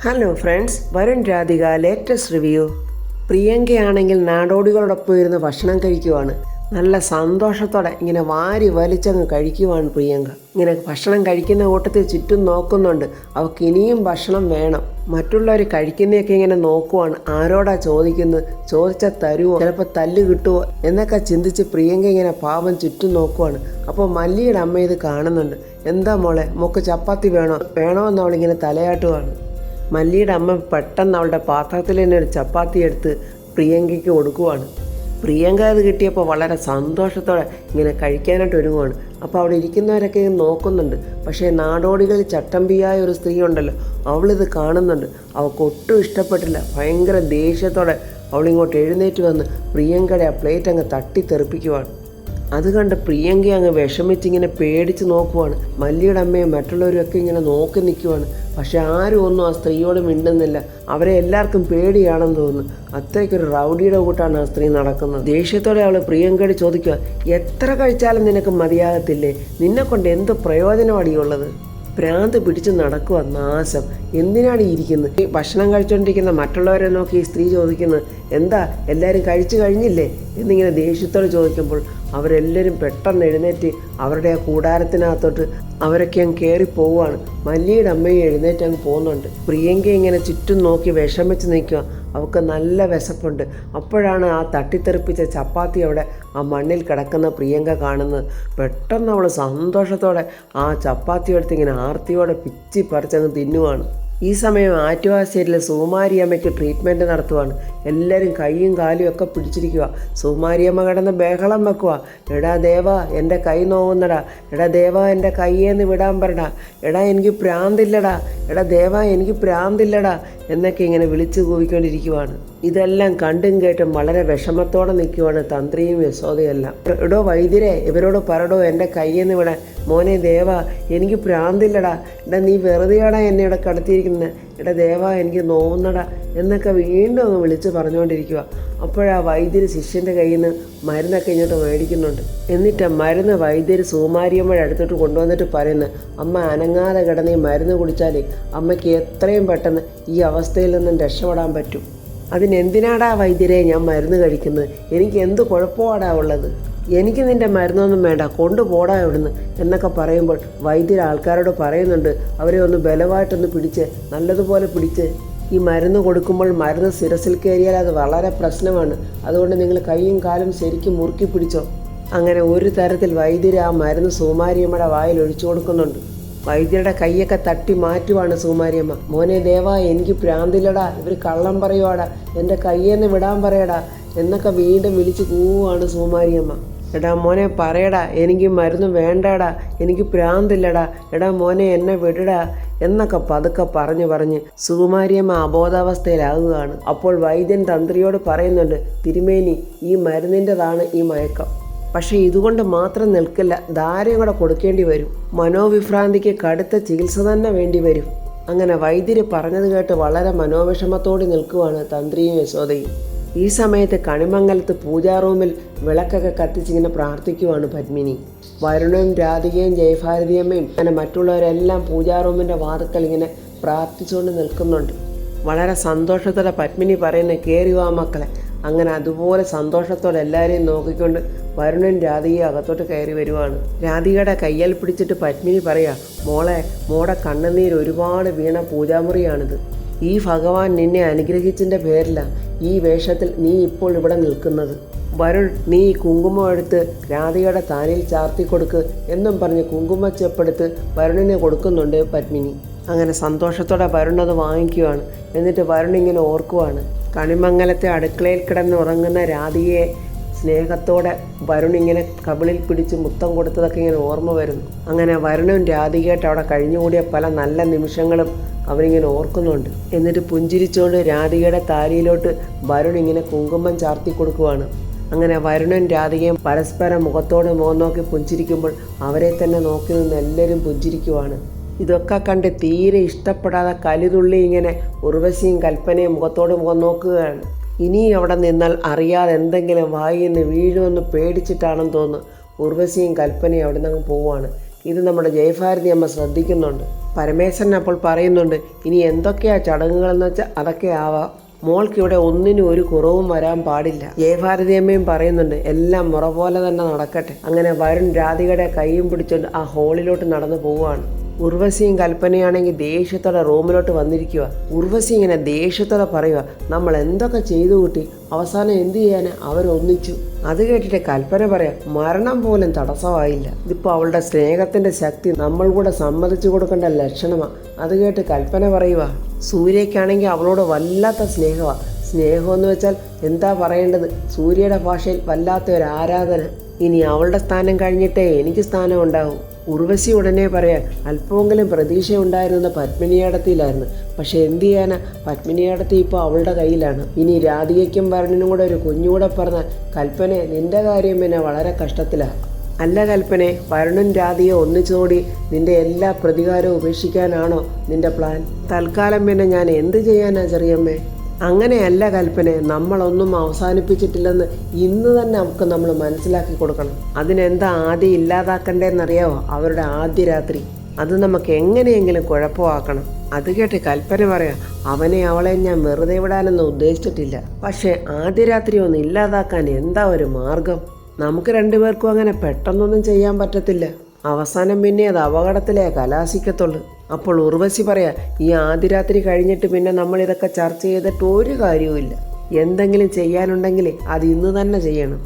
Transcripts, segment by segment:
Hello friends, Varun Radhika latest review. പ്രിയങ്കയാണെങ്കിൽ നാടോടികളോടൊപ്പം ഇരുന്ന് ഭക്ഷണം കഴിക്കുവാണ്. നല്ല സന്തോഷത്തോടെ ഇങ്ങനെ വാരി വലിച്ചങ്ങ് കഴിക്കുവാണ് പ്രിയങ്ക. ഇങ്ങനെ ഭക്ഷണം കഴിക്കുന്ന കൂട്ടത്തിൽ ചുറ്റും നോക്കുന്നുണ്ട്. അവൾക്ക് ഇനിയും ഭക്ഷണം വേണം. മറ്റുള്ളവർ കഴിക്കുന്നതൊക്കെ ഇങ്ങനെ നോക്കുവാണ്. ആരോടാ ചോദിക്കുന്നത്, ചോദിച്ചാൽ തരുമോ, ചിലപ്പോൾ തല്ല് കിട്ടുമോ എന്നൊക്കെ ചിന്തിച്ച് പ്രിയങ്ക ഇങ്ങനെ പാവം ചുറ്റും നോക്കുവാണ്. അപ്പോൾ മല്ലിയുടെ അമ്മ ഇത് കാണുന്നുണ്ട്. എന്താ മോളെ, മോക്ക് ചപ്പാത്തി വേണോ എന്ന് അവളിങ്ങനെ തലയാട്ടുവാണ്. മല്ലിയുടെ അമ്മ പെട്ടെന്ന് അവളുടെ പാത്രത്തിൽ തന്നെ ഒരു ചപ്പാത്തി എടുത്ത് പ്രിയങ്കയ്ക്ക് കൊടുക്കുവാണ്. പ്രിയങ്ക അത് കിട്ടിയപ്പോൾ വളരെ സന്തോഷത്തോടെ ഇങ്ങനെ കഴിക്കാനായിട്ട് ഒരുങ്ങുവാണ്. അപ്പോൾ അവിടെ ഇരിക്കുന്നവരൊക്കെ നോക്കുന്നുണ്ട്. പക്ഷേ നാടോടികളിൽ ചട്ടമ്പിയായ ഒരു സ്ത്രീ ഉണ്ടല്ലോ, അവളിത് കാണുന്നുണ്ട്. അവൾക്ക് ഒട്ടും ഇഷ്ടപ്പെട്ടില്ല. ഭയങ്കര ദേഷ്യത്തോടെ അവളിങ്ങോട്ട് എഴുന്നേറ്റ് വന്ന് പ്രിയങ്കയുടെ ആ പ്ലേറ്റ് അങ്ങ് തട്ടിത്തെറിപ്പിക്കുവാണ്. അത് കണ്ട് പ്രിയങ്ക അങ്ങ് വിഷമിച്ചിങ്ങനെ പേടിച്ച് നോക്കുവാണ്. മല്ലിയുടെ അമ്മയും മറ്റുള്ളവരും ഒക്കെ ഇങ്ങനെ നോക്കി നിൽക്കുവാണ്. പക്ഷെ ആരും ഒന്നും ആ സ്ത്രീയോട് മിണ്ടുന്നില്ല. അവരെ എല്ലാവർക്കും പേടിയാണെന്ന് തോന്നുന്നു. അത്രയ്ക്കൊരു റൗഡിയുടെ കൂട്ടാണ് ആ സ്ത്രീ നടക്കുന്നത്. ദേഷ്യത്തോടെ അവൾ പ്രിയങ്കയോട് ചോദിക്കുക, എത്ര കഴിച്ചാലും നിനക്ക് മതിയാകത്തില്ലേ? നിന്നെ കൊണ്ട് എന്ത് പ്രയോജനമാടിയുള്ളത്? ഭ്രാന്ത് പിടിച്ച് നടക്കുക, നാശം. എന്തിനാണ് ഇരിക്കുന്നത്? ഈ ഭക്ഷണം കഴിച്ചുകൊണ്ടിരിക്കുന്ന മറ്റുള്ളവരെ നോക്കി ഈ സ്ത്രീ ചോദിക്കുന്നത്, എന്താ എല്ലാവരും കഴിച്ചു കഴിഞ്ഞില്ലേ എന്നിങ്ങനെ ദേഷ്യത്തോടെ ചോദിക്കുമ്പോൾ അവരെല്ലാവരും പെട്ടെന്ന് എഴുന്നേറ്റ് അവരുടെ ആ കൂടാരത്തിനകത്തോട്ട് അവരൊക്കെ അങ്ങ് കയറി പോവുകയാണ്. മല്ലിയുടെ അമ്മയും എഴുന്നേറ്റ് അങ്ങ് പോകുന്നുണ്ട്. പ്രിയങ്ക ഇങ്ങനെ ചുറ്റും നോക്കി വിഷമിച്ച് നിൽക്കുക. അവൾക്ക് നല്ല വിശപ്പുണ്ട്. അപ്പോഴാണ് ആ തട്ടിത്തെറിപ്പിച്ച ചപ്പാത്തി അവിടെ ആ മണ്ണിൽ കിടക്കുന്ന പ്രിയങ്ക കാണുന്നത്. പെട്ടെന്ന് അവൾ സന്തോഷത്തോടെ ആ ചപ്പാത്തി എടുത്ത് ഇങ്ങനെ ആർത്തിയോടെ പിച്ചി പറിച്ചങ്ങ് തിന്നുവാണ്. ഈ സമയം ആറ്റുവാശ്ശേരിയിൽ സുകുമാരിയമ്മയ്ക്ക് ട്രീറ്റ്മെൻറ്റ് നടത്തുവാണ്. എല്ലാവരും കൈയും കാലും ഒക്കെ പിടിച്ചിരിക്കുക. സുകുമാരിയമ്മ കിടന്ന് ബഹളം വെക്കുക. എടാ ദേവാ, എൻ്റെ കൈ നോവുന്നടാ. എടാ ദേവാ, എൻ്റെ കയ്യേന്ന് വിടാൻ പറടാ. എടാ എനിക്ക് പ്രാന്തില്ലടാ. എടാ ദേവാ, എനിക്ക് പ്രാന്തില്ലടാ എന്നൊക്കെ ഇങ്ങനെ വിളിച്ചു കൂവിക്കൊണ്ടിരിക്കുവാണ്. ഇതെല്ലാം കണ്ടും കേട്ടും വളരെ വിഷമത്തോടെ നിൽക്കുവാണ് തന്ത്രിയും യശോദയെല്ലാം. എടോ വൈദ്യരെ, ഇവരോട് പറടോ എൻ്റെ കയ്യെന്ന് വിടാൻ. മോനെ ദേവാ, എനിക്ക് പ്രാന്തില്ലടാ. എടാ നീ വെറുതെയാടാ എന്നെ ഇവിടെ കടത്തിയിരിക്കുന്നത്. എടാ ദേവാ, എനിക്ക് നോവുന്നടാ എന്നൊക്കെ വീണ്ടും അങ്ങ് വിളിച്ച് പറഞ്ഞുകൊണ്ടിരിക്കുക. അപ്പോഴാ വൈദ്യർ ശിഷ്യൻ്റെ കയ്യിൽ നിന്ന് മരുന്നൊക്കെ ഇങ്ങോട്ട് മേടിക്കുന്നുണ്ട്. എന്നിട്ട് മരുന്ന് വൈദ്യർ സുകുമാരിയമ്മയുടെ അടുത്തോട്ട് കൊണ്ടുവന്നിട്ട് പറയുന്നത്, അമ്മ അനങ്ങാതെ കിടന്ന് ഈ മരുന്ന് കുടിച്ചാലേ അമ്മയ്ക്ക് എത്രയും പെട്ടെന്ന് ഈ അവസ്ഥയിൽ നിന്നും രക്ഷപ്പെടാൻ പറ്റും. അതിനെന്തിനാടാ വൈദ്യരെ ഞാൻ മരുന്ന് കഴിക്കുന്നത്? എനിക്ക് എന്ത് കുഴപ്പമാടാ ഉള്ളത്? എനിക്ക് നിൻ്റെ മരുന്നൊന്നും വേണ്ട, കൊണ്ടുപോടാ ഇവിടുന്ന് എന്നൊക്കെ പറയുമ്പോൾ വൈദ്യർ ആൾക്കാരോട് പറയുന്നുണ്ട്, അവരെ ഒന്ന് ബലമായിട്ടൊന്ന് പിടിച്ച്, നല്ലതുപോലെ പിടിച്ച് ഈ മരുന്ന് കൊടുക്കുമ്പോൾ മരുന്ന് ശിരസിൽ കയറിയാൽ അത് വളരെ പ്രശ്നമാണ്. അതുകൊണ്ട് നിങ്ങൾ കൈയും കാലും ശരിക്കും മുറുക്കി പിടിച്ചോ. അങ്ങനെ ഒരു തരത്തിൽ വൈദ്യർ ആ മരുന്ന് സുകുമാരിയമ്മയുടെ വായിൽ ഒഴിച്ചു കൊടുക്കുന്നുണ്ട്. വൈദ്യരുടെ കൈയൊക്കെ തട്ടി മാറ്റുവാണ് സുകുമാരിയമ്മ. മോനെ ദേവാ, എനിക്ക് പ്രാന്തില്ലടാ, ഇവർ കള്ളം പറയുവാടാ, എൻ്റെ കയ്യേന്ന് വിടാൻ പറയടാ എന്നൊക്കെ വീണ്ടും വിളിച്ച് കൂവാണ് സുകുമാരിയമ്മ. എടാ മോനെ പറയടാ, എനിക്ക് മരുന്ന് വേണ്ടടാ, എനിക്ക് പ്രാന്തില്ലടാ, എടാ മോനെ എന്നെ വിടടാ എന്നൊക്കെ പതുക്കെ പറഞ്ഞ് സുകുമാരിയമ്മ അബോധാവസ്ഥയിലാകുകയാണ്. അപ്പോൾ വൈദ്യൻ തന്ത്രിയോട് പറയുന്നുണ്ട്, തിരുമേനി, ഈ മരുന്നിൻ്റെതാണ് ഈ മയക്കം. പക്ഷേ ഇതുകൊണ്ട് മാത്രം നിൽക്കില്ല, ധാരയും കൂടെ കൊടുക്കേണ്ടി വരും. മനോവിഭ്രാന്തിക്ക് കടുത്ത ചികിത്സ തന്നെ വേണ്ടി വരും. അങ്ങനെ വൈദ്യര് പറഞ്ഞത് കേട്ട് വളരെ മനോവിഷമത്തോടെ നിൽക്കുവാണ് തന്ത്രിയും യശോദയും. ഈ സമയത്ത് കണിമംഗലത്ത് പൂജാ റൂമിൽ വിളക്കൊക്കെ കത്തിച്ചിങ്ങനെ പ്രാർത്ഥിക്കുവാണ് പത്മിനി. വരുണും രാധികയും ജയഭാരതിയമ്മയും അങ്ങനെ മറ്റുള്ളവരെല്ലാം പൂജാ റൂമിൻ്റെ വാതുക്കൽ ഇങ്ങനെ പ്രാർത്ഥിച്ചുകൊണ്ട് നിൽക്കുന്നുണ്ട്. വളരെ സന്തോഷത്തോടെ പത്മിനി പറയുന്ന, കയറി വാ മക്കളെ. അങ്ങനെ അതുപോലെ സന്തോഷത്തോടെ എല്ലാവരെയും നോക്കിക്കൊണ്ട് വരുണൻ രാധികയെ അകത്തോട്ട് കയറി വരുവാണ്. രാധികയുടെ കയ്യിൽ പിടിച്ചിട്ട് പത്മിനി പറയാ, മോടെ കണ്ണുനീര് ഒരുപാട് വീണ പൂജാമുറിയാണിത്. ഈ ഭഗവാൻ നിന്നെ അനുഗ്രഹിച്ചതിൻ്റെ പേരിലാണ് ഈ വേഷത്തിൽ നീ ഇപ്പോൾ ഇവിടെ നിൽക്കുന്നത്. വരുൺ, നീ ഈ കുങ്കുമം എടുത്ത് രാധികയുടെ താലിയിൽ ചാർത്തി കൊടുക്ക് എന്നും പറഞ്ഞ് കുങ്കുമച്ചെപ്പെടുത്ത് വരുണിനെ കൊടുക്കുന്നുണ്ട് പത്മിനി. അങ്ങനെ സന്തോഷത്തോടെ വരുൺ അത് വാങ്ങിക്കുകയാണ്. എന്നിട്ട് വരുൺ ഇങ്ങനെ ഓർക്കുവാണ്, കണിമംഗലത്തെ അടുക്കളയിൽ കിടന്ന് ഉറങ്ങുന്ന രാധികയെ സ്നേഹത്തോടെ വരുൺ ഇങ്ങനെ കവിളിൽ പിടിച്ച് മുത്തം കൊടുത്തതൊക്കെ ഇങ്ങനെ ഓർമ്മ വരുന്നു. അങ്ങനെ വരുണും രാധികയായിട്ട് അവിടെ കഴിഞ്ഞുകൂടിയ പല നല്ല നിമിഷങ്ങളും അവരിങ്ങനെ ഓർക്കുന്നുണ്ട്. എന്നിട്ട് പുഞ്ചിരിച്ചുകൊണ്ട് രാധികയുടെ താലിയിലോട്ട് വരുൺ ഇങ്ങനെ കുങ്കുമം ചാർത്തി കൊടുക്കുവാണ്. അങ്ങനെ വരുണൻ രാധികയും പരസ്പരം മുഖത്തോട് മുഖം നോക്കി പുഞ്ചിരിക്കുമ്പോൾ അവരെ തന്നെ നോക്കി നിന്ന് എല്ലാവരും പുഞ്ചിരിക്കുവാണ്. ഇതൊക്കെ കണ്ട് തീരെ ഇഷ്ടപ്പെടാതെ കലിതുള്ളി ഇങ്ങനെ ഉർവശിയും കൽപ്പനയും മുഖത്തോട് മുഖം നോക്കുകയാണ്. ഇനി അവിടെ നിന്നാൽ അറിയാതെ എന്തെങ്കിലും വായിൽ നിന്ന് വീഴുമെന്ന് പേടിച്ചിട്ടാണെന്ന് തോന്നുന്നു ഉർവശിയും കൽപ്പനയും അവിടെ നിന്ന് പോവുകയാണ്. ഇത് നമ്മുടെ ജയഭാരതി അമ്മ ശ്രദ്ധിക്കുന്നുണ്ട്. പരമേശ്വരൻ അപ്പോൾ പറയുന്നുണ്ട്, ഇനി എന്തൊക്കെയാ ചടങ്ങുകളെന്ന് വെച്ചാൽ അതൊക്കെ ആവാം, മോൾക്ക് ഇവിടെ ഒന്നിനും ഒരു കുറവും വരാൻ പാടില്ല. ജയഭാരതി അമ്മയും പറയുന്നുണ്ട്, എല്ലാം മുറ പോലെ തന്നെ നടക്കട്ടെ. അങ്ങനെ വരുൺ രാധികയുടെ കൈയും പിടിച്ചുകൊണ്ട് ആ ഹോളിലോട്ട് നടന്നു പോവുകയാണ്. ഉർവശിയും കൽപ്പനയാണെങ്കിൽ ദേഷ്യത്തോടെ റൂമിലോട്ട് വന്നിരിക്കുക. ഉർവശി ഇങ്ങനെ ദേഷ്യത്തോടെ പറയുക, നമ്മൾ എന്തൊക്കെ ചെയ്തു കൂട്ടി, അവസാനം എന്ത് ചെയ്യാന് അവരൊന്നിച്ചു. അത് കേട്ടിട്ട് കൽപ്പന പറയാം, മരണം പോലും തടസ്സമായില്ല. ഇതിപ്പോൾ അവളുടെ സ്നേഹത്തിന്റെ ശക്തി നമ്മൾ കൂടെ സമ്മതിച്ചു കൊടുക്കേണ്ട ലക്ഷണമാണ്. അത് കേട്ട് കൽപ്പന പറയുക, സൂര്യയ്ക്കാണെങ്കിൽ അവളോട് വല്ലാത്ത സ്നേഹമാണ്. സ്നേഹമെന്ന് വെച്ചാൽ എന്താ പറയേണ്ടത്, സൂര്യയുടെ ഭാഷയിൽ വല്ലാത്ത ഒരു ആരാധന. ഇനി അവളുടെ സ്ഥാനം കഴിഞ്ഞിട്ടേ എനിക്ക് സ്ഥാനം ഉണ്ടാവും. ഉർവശി ഉടനെ പറയാൻ, അല്പമെങ്കിലും പ്രതീക്ഷ ഉണ്ടായിരുന്നത് പത്മിനിയേടത്തിയിലായിരുന്നു. പക്ഷെ എന്ത് ചെയ്യാനാ, പത്മിനിയേടത്തി ഇപ്പോൾ അവളുടെ കയ്യിലാണ്. ഇനി രാധികയ്ക്കും വരുണിനും കൂടെ ഒരു കുഞ്ഞുകൂടെ പറഞ്ഞാൽ കൽപ്പനെ നിന്റെ കാര്യം പിന്നെ വളരെ കഷ്ടത്തിലാണ്. അല്ല കൽപ്പനെ, വരുണും രാധിയെ ഒന്നിച്ചോടി നിന്റെ എല്ലാ പ്രതികാരവും ഉപേക്ഷിക്കാനാണോ നിന്റെ പ്ലാൻ? തൽക്കാലം പിന്നെ ഞാൻ എന്ത് ചെയ്യാനാ ചെറിയമ്മേ? അങ്ങനെയല്ല കൽപ്പനെ, നമ്മളൊന്നും അവസാനിപ്പിച്ചിട്ടില്ലെന്ന് ഇന്ന് തന്നെ നമുക്ക് നമ്മൾ മനസ്സിലാക്കി കൊടുക്കണം. അതിനെന്താ ആദ്യം ഇല്ലാതാക്കണ്ടേന്നറിയാവോ? അവരുടെ ആദ്യ രാത്രി. അത് നമുക്ക് എങ്ങനെയെങ്കിലും കുഴപ്പമാക്കണം. അത് കേട്ട് കൽപ്പന പറയാം, അവനെ അവളെ ഞാൻ വെറുതെ വിടാനൊന്നും ഉദ്ദേശിച്ചിട്ടില്ല. പക്ഷേ ആദ്യ രാത്രി ഒന്ന് ഇല്ലാതാക്കാൻ എന്താ ഒരു മാർഗം? നമുക്ക് രണ്ടുപേർക്കും അങ്ങനെ പെട്ടെന്നൊന്നും ചെയ്യാൻ പറ്റത്തില്ല. അവസാനം പിന്നെ അത് അപകടത്തിലേ കലാശിക്കത്തുള്ളൂ. അപ്പോൾ ഉർവശി പറയാ, ഈ ആദ്യ രാത്രി കഴിഞ്ഞിട്ട് പിന്നെ നമ്മൾ ഇതൊക്കെ ചർച്ച ചെയ്തിട്ട് ഒരു കാര്യവുമില്ല. എന്തെങ്കിലും ചെയ്യാനുണ്ടെങ്കിൽ അത് ഇന്ന് തന്നെ ചെയ്യണം.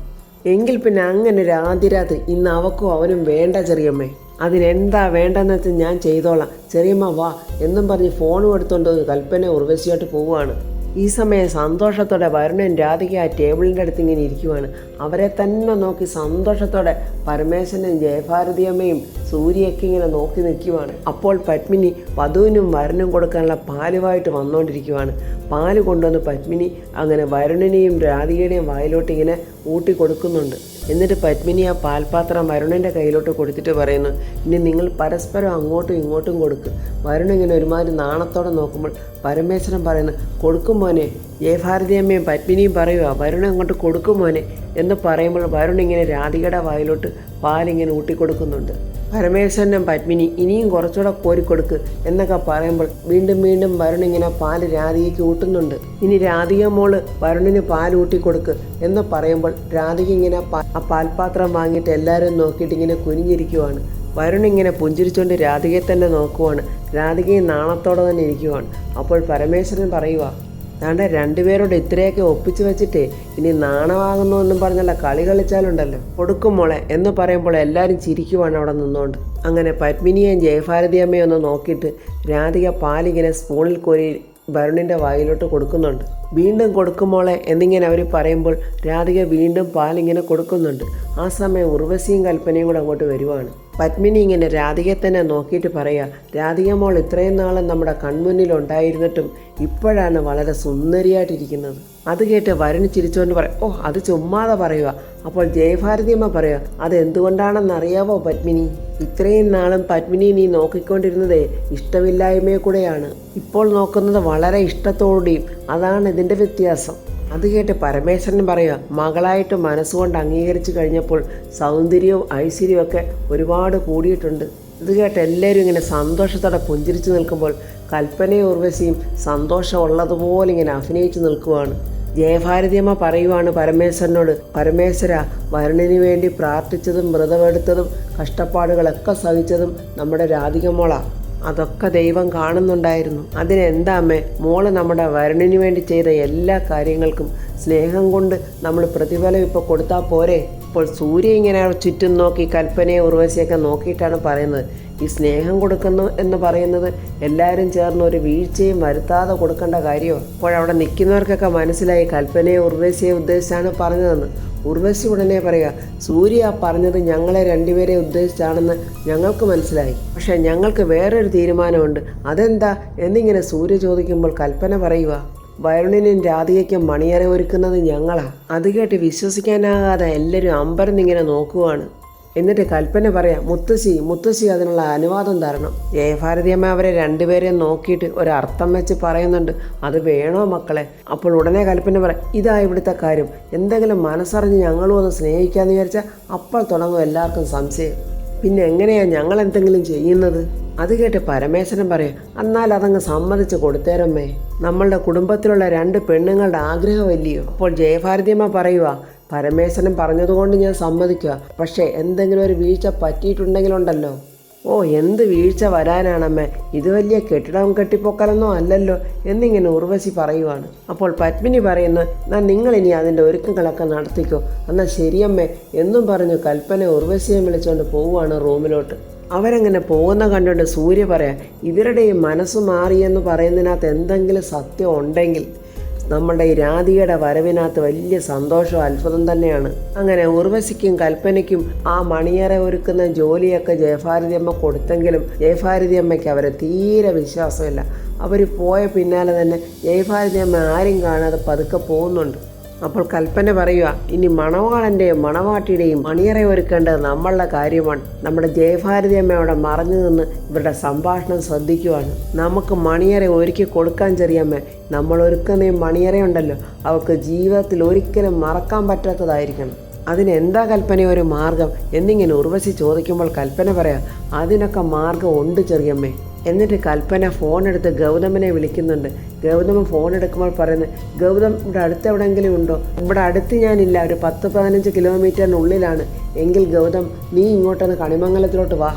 എങ്കിൽ പിന്നെ അങ്ങനെ ഒരു ആദ്യ രാത്രി ഇന്ന് അവക്കും അവനും വേണ്ട ചെറിയമ്മേ. അതിനെന്താ വേണ്ടെന്ന് വെച്ചാൽ ഞാൻ ചെയ്തോളാം, ചെറിയമ്മ വാ എന്നും പറഞ്ഞ് ഫോണും എടുത്തുകൊണ്ട് കൽപ്പന ഉർവശിയായിട്ട് പോവുകയാണ്. ഈ സമയം സന്തോഷത്തോടെ വരുണൻ രാധിക ആ ടേബിളിൻ്റെ അടുത്ത് ഇങ്ങനെ ഇരിക്കുവാണ്. അവരെ തന്നെ നോക്കി സന്തോഷത്തോടെ പരമേശ്വരനും ജയഭാരതിയമ്മയും സൂര്യയൊക്കെ ഇങ്ങനെ നോക്കി നിൽക്കുവാണ്. അപ്പോൾ പത്മിനി വധുവിനും വരുണും കൊടുക്കാനുള്ള പാലുമായിട്ട് വന്നുകൊണ്ടിരിക്കുവാണ്. പാല് കൊണ്ടുവന്ന് പത്മിനി അങ്ങനെ വരുണിനെയും രാധികയുടെയും വായിലോട്ട് ഇങ്ങനെ ഊട്ടി കൊടുക്കുന്നുണ്ട്. എന്നിട്ട് പത്മിനി ആ പാൽപാത്രം വരുണിൻ്റെ കയ്യിലോട്ട് കൊടുത്തിട്ട് പറയുന്നു, ഇനി നിങ്ങൾ പരസ്പരം അങ്ങോട്ടും ഇങ്ങോട്ടും കൊടുക്ക്. വരുൺ ഇങ്ങനെ ഒരുമാതിരി നാണത്തോടെ നോക്കുമ്പോൾ പരമേശ്വരൻ പറയുന്നു, കൊടുക്കും മോനെ. ജയഭാരതി അമ്മയും പത്മിനിയും പറയുക, വരുൺ അങ്ങോട്ട് കൊടുക്കും മോനെ എന്ന് പറയുമ്പോൾ വരുൺ ഇങ്ങനെ രാധികയുടെ വായിലോട്ട് പാലിങ്ങനെ ഊട്ടിക്കൊടുക്കുന്നുണ്ട്. പരമേശ്വരനും പത്മിനി ഇനിയും കുറച്ചുകൂടെ കോരിക്കൊടുക്ക് എന്നൊക്കെ പറയുമ്പോൾ വീണ്ടും വീണ്ടും വരുൺ ഇങ്ങനെ പാല് രാധികയ്ക്ക് ഊട്ടുന്നുണ്ട്. ഇനി രാധിക മോള് വരുണിന് പാൽ ഊട്ടിക്കൊടുക്ക് എന്ന് പറയുമ്പോൾ രാധിക ഇങ്ങനെ ആ പാൽപാത്രം വാങ്ങിയിട്ട് എല്ലാവരും നോക്കിയിട്ട് ഇങ്ങനെ കുനിഞ്ഞിരിക്കുവാണ്. വരുൺ ഇങ്ങനെ പുഞ്ചിരിച്ചുകൊണ്ട് രാധികയെ തന്നെ നോക്കുവാണ്. രാധികയും നാണത്തോടെ തന്നെ ഇരിക്കുവാണ്. അപ്പോൾ പരമേശ്വരൻ പറയുക, താണ്ടെ രണ്ടുപേരോട് ഇത്രയൊക്കെ ഒപ്പിച്ച് വെച്ചിട്ടേ ഇനി നാണമാകുന്നു എന്നും പറഞ്ഞല്ല കളി കളിച്ചാലുണ്ടല്ലോ, കൊടുക്കും മോളെ എന്ന് പറയുമ്പോൾ എല്ലാവരും ചിരിക്കുവാണ് അവിടെ നിന്നുകൊണ്ട്. അങ്ങനെ പത്മിനിയെയും ജയഭാരതി അമ്മയും ഒന്ന് നോക്കിയിട്ട് രാധിക പാലിങ്ങനെ സ്പൂണിൽ കോരി വരുണിൻ്റെ വായിലോട്ട് കൊടുക്കുന്നുണ്ട്. വീണ്ടും കൊടുക്കുമോളെ എന്നിങ്ങനെ അവർ പറയുമ്പോൾ രാധിക വീണ്ടും പാലിങ്ങനെ കൊടുക്കുന്നുണ്ട്. ആ സമയം ഉർവശിയും കൽപ്പനയും കൂടെ അങ്ങോട്ട് വരുവാണ്. പത്മിനി ഇങ്ങനെ രാധികയെ തന്നെ നോക്കിയിട്ട് പറയുക, രാധിക മോൾ ഇത്രയും നാളും നമ്മുടെ കൺമുന്നിൽ ഉണ്ടായിരുന്നിട്ടും ഇപ്പോഴാണ് വളരെ സുന്ദരിയായിട്ടിരിക്കുന്നത്. അത് കേട്ട് വരുൺ ചിരിച്ചുകൊണ്ട് പറയും, ഓ അത് ചുമ്മാതെ പറയുക. അപ്പോൾ ജയഭാരതിയമ്മ പറയുക, അത് എന്തുകൊണ്ടാണെന്നറിയാവോ പത്മിനി? ഇത്രയും നാളും പത്മിനി നീ നോക്കിക്കൊണ്ടിരുന്നതേ ഇഷ്ടമില്ലായ്മയെ കൂടെയാണ്. ഇപ്പോൾ നോക്കുന്നത് വളരെ ഇഷ്ടത്തോടെയും. അതാണ് ഇതിൻ്റെ വ്യത്യാസം. അത് കേട്ട് പരമേശ്വരൻ പറയുക, മകളായിട്ട് മനസ്സുകൊണ്ട് അംഗീകരിച്ചു കഴിഞ്ഞപ്പോൾ സൗന്ദര്യവും ഐശ്വര്യവും ഒക്കെ ഒരുപാട് കൂടിയിട്ടുണ്ട്. ഇത് കേട്ട് എല്ലാവരും ഇങ്ങനെ സന്തോഷത്തോടെ പുഞ്ചിരിച്ചു നിൽക്കുമ്പോൾ കൽപ്പനയും ഉർവശിയും സന്തോഷമുള്ളതുപോലെ ഇങ്ങനെ അഭിനയിച്ചു നിൽക്കുവാണ്. ജയഭാരതിയമ്മ പറയുവാണ് പരമേശ്വരനോട്, പരമേശ്വര, വരുണിന് വേണ്ടി പ്രാർത്ഥിച്ചതും വ്രതമെടുത്തതും കഷ്ടപ്പാടുകളൊക്കെ സഹിച്ചതും നമ്മുടെ രാധിക മോളാ. അതൊക്കെ ദൈവം കാണുന്നുണ്ടായിരുന്നു. അതിനെന്താ അമ്മേ, മോള് നമ്മുടെ വരുണിന് വേണ്ടി ചെയ്ത എല്ലാ കാര്യങ്ങൾക്കും സ്നേഹം കൊണ്ട് നമ്മൾ പ്രതിഫലം ഇപ്പോൾ കൊടുത്താൽ പോരെ? ഇപ്പോൾ സൂര്യ ഇങ്ങനെ ചുറ്റും നോക്കി കൽപ്പനയെ ഉർവശിയൊക്കെ നോക്കിയിട്ടാണ് പറയുന്നത്, ഈ സ്നേഹം കൊടുക്കുന്നു എന്ന് പറയുന്നത് എല്ലാവരും ചേർന്ന് ഒരു വീഴ്ചയും വരുത്താതെ കൊടുക്കേണ്ട കാര്യമോ? അപ്പോഴവിടെ നിൽക്കുന്നവർക്കൊക്കെ മനസ്സിലായി കൽപ്പനയെ ഉർവശിയെ ഉദ്ദേശിച്ചാണ് പറഞ്ഞതെന്ന്. ഉർവശി ഉടനെ പറയുക, സൂര്യ പറഞ്ഞത് ഞങ്ങളെ രണ്ടുപേരെ ഉദ്ദേശിച്ചാണെന്ന് ഞങ്ങൾക്ക് മനസ്സിലായി. പക്ഷേ ഞങ്ങൾക്ക് വേറൊരു തീരുമാനമുണ്ട്. അതെന്താ എന്നിങ്ങനെ സൂര്യ ചോദിക്കുമ്പോൾ കൽപ്പന പറയുക, വരുണിനും രാധികയ്ക്കും മണിയറ ഒരുക്കുന്നത് ഞങ്ങളാ. അത് കേട്ട് വിശ്വസിക്കാനാകാതെ എല്ലാവരും അമ്പരന്നിങ്ങനെ നോക്കുവാണ്. എന്നിട്ട് കൽപ്പന പറയാം, മുത്തശ്ശി അതിനുള്ള അനുവാദം തരണം. ജയഭാരതിയമ്മ അവരെ രണ്ടുപേരെയും നോക്കിയിട്ട് ഒരർത്ഥം വെച്ച് പറയുന്നുണ്ട്, അത് വേണോ മക്കളെ? അപ്പോൾ ഉടനെ കൽപ്പന പറയാം, ഇതാ ഇവിടുത്തെ കാര്യം. എന്തെങ്കിലും മനസ്സറിഞ്ഞ് ഞങ്ങളും ഒന്ന് സ്നേഹിക്കാമെന്ന് വിചാരിച്ചാൽ അപ്പോൾ തുടങ്ങും എല്ലാവർക്കും സംശയം. പിന്നെ എങ്ങനെയാ ഞങ്ങൾ എന്തെങ്കിലും ചെയ്യുന്നത്? അത് കേട്ട് പരമേശ്വരൻ പറയാം, എന്നാൽ അതങ്ങ് സമ്മതിച്ച് കൊടുത്തേരമ്മേ, നമ്മളുടെ കുടുംബത്തിലുള്ള 2 പെണ്ണുങ്ങളുടെ ആഗ്രഹമല്ലയോ. അപ്പോൾ ജയഭാരതിയമ്മ പറയുക, പരമേശ്വരൻ പറഞ്ഞതുകൊണ്ട് ഞാൻ സമ്മതിക്കുക, പക്ഷേ എന്തെങ്കിലും ഒരു വീഴ്ച പറ്റിയിട്ടുണ്ടെങ്കിലുണ്ടല്ലോ. ഓ, എന്ത് വീഴ്ച വരാനാണമ്മേ, ഇത് വലിയ കെട്ടിടം കെട്ടിപ്പൊക്കലൊന്നും അല്ലല്ലോ എന്നിങ്ങനെ ഉർവശി പറയുവാണ്. അപ്പോൾ പത്മിനി പറയുന്നു, എന്നാൽ നിങ്ങളിനി അതിൻ്റെ ഒരുക്കങ്ങളൊക്കെ നടത്തിക്കോ. എന്നാൽ ശരിയമ്മേ എന്നും പറഞ്ഞു കൽപ്പന ഉർവശിയെ വിളിച്ചുകൊണ്ട് പോവുകയാണ് റൂമിലോട്ട്. അവരങ്ങനെ പോകുന്ന കണ്ടുകൊണ്ട് സൂര്യ പറയാം, ഇവരുടെ ഈ മനസ്സ് മാറിയെന്ന് പറയുന്നതിനകത്ത് എന്തെങ്കിലും സത്യം ഉണ്ടെങ്കിൽ നമ്മുടെ ഈ രാധികയുടെ വരവിനകത്ത് വലിയ സന്തോഷവും അത്ഭുതം തന്നെയാണ്. അങ്ങനെ ഉർവശിക്കും കൽപ്പനയ്ക്കും ആ മണിയറ ഒരുക്കുന്ന ജോലിയൊക്കെ ജയഭാരതിയമ്മ കൊടുത്തെങ്കിലും ജയഭാരതിയമ്മയ്ക്ക് അവരെ തീരെ വിശ്വാസമില്ല. അവർ പോയ പിന്നാലെ തന്നെ ജയഭാരതിയമ്മ ആരും കാണാതെ പതുക്കെ പോകുന്നുണ്ട്. അപ്പോൾ കൽപ്പന പറയുക, ഇനി മണവാളൻ്റെയും മണവാട്ടിയുടെയും മണിയറ ഒരുക്കേണ്ടത് നമ്മളുടെ കാര്യമാണ്. നമ്മുടെ ജയഭാരതി അമ്മ അവിടെ മറഞ്ഞു നിന്ന് ഇവരുടെ സംഭാഷണം ശ്രദ്ധിക്കുവാണ്. നമുക്ക് മണിയറ ഒരുക്കി കൊടുക്കാൻ ചെറിയമ്മ, നമ്മൾ ഒരുക്കുന്ന ഈ മണിയറയുണ്ടല്ലോ അവർക്ക് ജീവിതത്തിൽ ഒരിക്കലും മറക്കാൻ പറ്റാത്തതായിരിക്കണം. അതിനെന്താ കൽപ്പന ഒരു മാർഗം എന്നിങ്ങനെ ഉർവശി ചോദിക്കുമ്പോൾ കൽപ്പന പറയാം, അതിനൊക്കെ മാർഗം ഉണ്ട് ചെറിയമ്മേ. എന്നിട്ട് കൽപ്പന ഫോൺ എടുത്ത് ഗൗതമനെ വിളിക്കുന്നുണ്ട്. ഗൗതമൻ ഫോൺ എടുക്കുമ്പോൾ പറയുന്നത്, ഗൗതം ഇവിടെ അടുത്ത് എവിടെയെങ്കിലും ഉണ്ടോ? ഇവിടെ അടുത്ത് ഞാനില്ല, ഒരു 10-15 കിലോമീറ്ററിനുള്ളിലാണ്. എങ്കിൽ ഗൗതം നീ ഇങ്ങോട്ടൊന്ന് കണിമംഗലത്തിലോട്ട് വാ.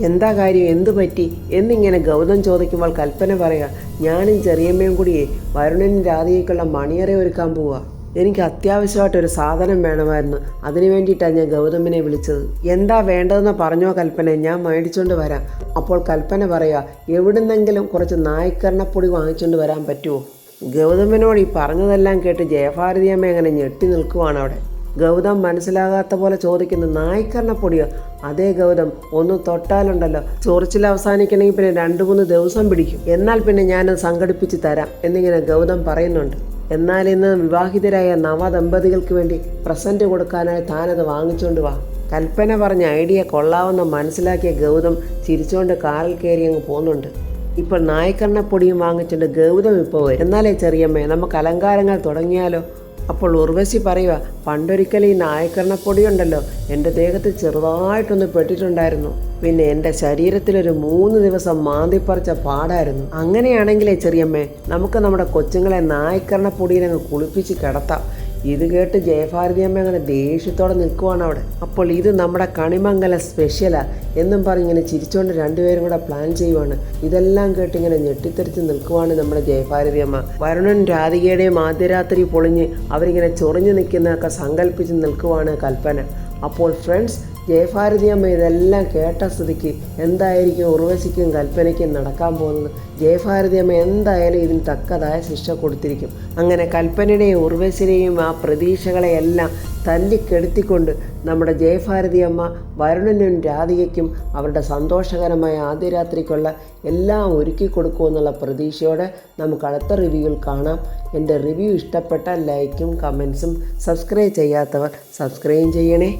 എന്താ കാര്യം, എന്തു പറ്റി എന്നിങ്ങനെ ഗൗതം ചോദിക്കുമ്പോൾ കൽപ്പന പറയുക, ഞാനും ചെറിയമ്മയും കൂടിയേ വരുണനും രാധികയ്ക്കുള്ള മണിയറ ഒരുക്കാൻ പോവുക. എനിക്ക് അത്യാവശ്യമായിട്ടൊരു സാധനം വേണമായിരുന്നു, അതിനു വേണ്ടിയിട്ടാണ് ഞാൻ ഗൗതമിനെ വിളിച്ചത്. എന്താ വേണ്ടതെന്ന് പറഞ്ഞോ കൽപ്പന, ഞാൻ മേടിച്ചുകൊണ്ട് വരാം. അപ്പോൾ കൽപ്പന പറയുക, എവിടുന്നെങ്കിലും കുറച്ച് നായ്ക്കരണപ്പൊടി വാങ്ങിച്ചുകൊണ്ട് വരാൻ പറ്റുമോ? ഗൗതമനോട് ഈ പറഞ്ഞതെല്ലാം കേട്ട് ജയഭാരതിയമ്മ അങ്ങനെ ഞെട്ടി നിൽക്കുവാണ് അവിടെ. ഗൗതം മനസ്സിലാകാത്ത പോലെ ചോദിക്കുന്നു, നായ്ക്കരണപ്പൊടിയോ? അതേ ഗൗതം, ഒന്ന് തൊട്ടാലുണ്ടല്ലോ ചൊറിച്ചിൽ അവസാനിക്കണമെങ്കിൽ പിന്നെ 2-3 ദിവസം പിടിക്കും. എന്നാൽ പിന്നെ ഞാനത് സംഘടിപ്പിച്ച് തരാം എന്നിങ്ങനെ ഗൗതം പറയുന്നുണ്ട്. എന്നാൽ ഇന്ന് വിവാഹിതരായ നവദമ്പതികൾക്ക് വേണ്ടി പ്രസൻറ്റ് കൊടുക്കാനായി താനത് വാങ്ങിച്ചുകൊണ്ട് വാ. കൽപ്പന പറഞ്ഞ ഐഡിയ കൊള്ളാമെന്ന് മനസ്സിലാക്കിയ ഗൗതം ചിരിച്ചുകൊണ്ട് കാറിൽ കയറി അങ്ങ് പോകുന്നുണ്ട്. ഇപ്പോൾ നായ്ക്കരണപ്പൊടിയും വാങ്ങിച്ചുകൊണ്ട് ഗൗതം ഇപ്പോൾ വരും. എന്നാലേ ചെറിയമ്മേ നമുക്ക് അലങ്കാരങ്ങൾ തുടങ്ങിയാലോ? അപ്പോൾ ഉർവശി പറയുക, പണ്ടൊരിക്കൽ ഈ നായ്ക്കരണപ്പൊടിയുണ്ടല്ലോ എൻ്റെ ദേഹത്ത് ചെറുതായിട്ടൊന്ന് പെട്ടിട്ടുണ്ടായിരുന്നു. പിന്നെ എൻ്റെ ശരീരത്തിലൊരു 3 ദിവസം മാന്തിപ്പറിച്ച പാടായിരുന്നു. അങ്ങനെയാണെങ്കിലേ ചെറിയമ്മേ നമുക്ക് നമ്മുടെ കൊച്ചുങ്ങളെ നായ്ക്കരണപ്പൊടിയിലങ്ങ് കുളിപ്പിച്ച് കിടത്താം. ഇത് കേട്ട് ജയഭാരതിയമ്മ അങ്ങനെ ദേഷ്യത്തോടെ നിൽക്കുവാണ് അവിടെ. അപ്പോൾ ഇത് നമ്മുടെ കണിമംഗല സ്പെഷ്യലാ എന്നും പറഞ്ഞിങ്ങനെ ചിരിച്ചുകൊണ്ട് 2 പേരും കൂടെ പ്ലാൻ ചെയ്യുവാണ്. ഇതെല്ലാം കേട്ട് ഇങ്ങനെ ഞെട്ടിത്തെറിച്ച് നിൽക്കുവാണ് നമ്മുടെ ജയഭാരതിയമ്മ. വരുണൻ രാധികയുടെയും ആദ്യരാത്രി പൊളിഞ്ഞ് അവരിങ്ങനെ ചൊറിഞ്ഞു നിൽക്കുന്നതൊക്കെ സങ്കല്പിച്ച് നിൽക്കുവാണ് കൽപ്പന. അപ്പോൾ ഫ്രണ്ട്സ്, ജയഭാരതിയമ്മ ഇതെല്ലാം കേട്ട സ്ഥിതിക്ക് എന്തായിരിക്കും ഉർവശിക്കും കൽപ്പനയ്ക്കും നടക്കാൻ പോകുന്നത്? ജയഭാരതിയമ്മ എന്തായാലും ഇതിന് തക്കതായ ശിക്ഷ കൊടുത്തിരിക്കും. അങ്ങനെ കൽപ്പനയുടെയും ഉർവശിയുടെയും ആ പ്രതീക്ഷകളെയെല്ലാം തല്ലിക്കെടുത്തിക്കൊണ്ട് നമ്മുടെ ജയഭാരതിയമ്മ വരുണനും രാധികയ്ക്കും അവരുടെ സന്തോഷകരമായ ആദ്യരാത്രിക്കുള്ള എല്ലാം ഒരുക്കി കൊടുക്കുമെന്നുള്ള പ്രതീക്ഷയോടെ നമുക്ക് അടുത്ത റിവ്യൂവിൽ കാണാം. എൻ്റെ റിവ്യൂ ഇഷ്ടപ്പെട്ടാൽ ലൈക്കും കമൻസും, സബ്സ്ക്രൈബ് ചെയ്യാത്തവർ സബ്സ്ക്രൈബ് ചെയ്യണേ.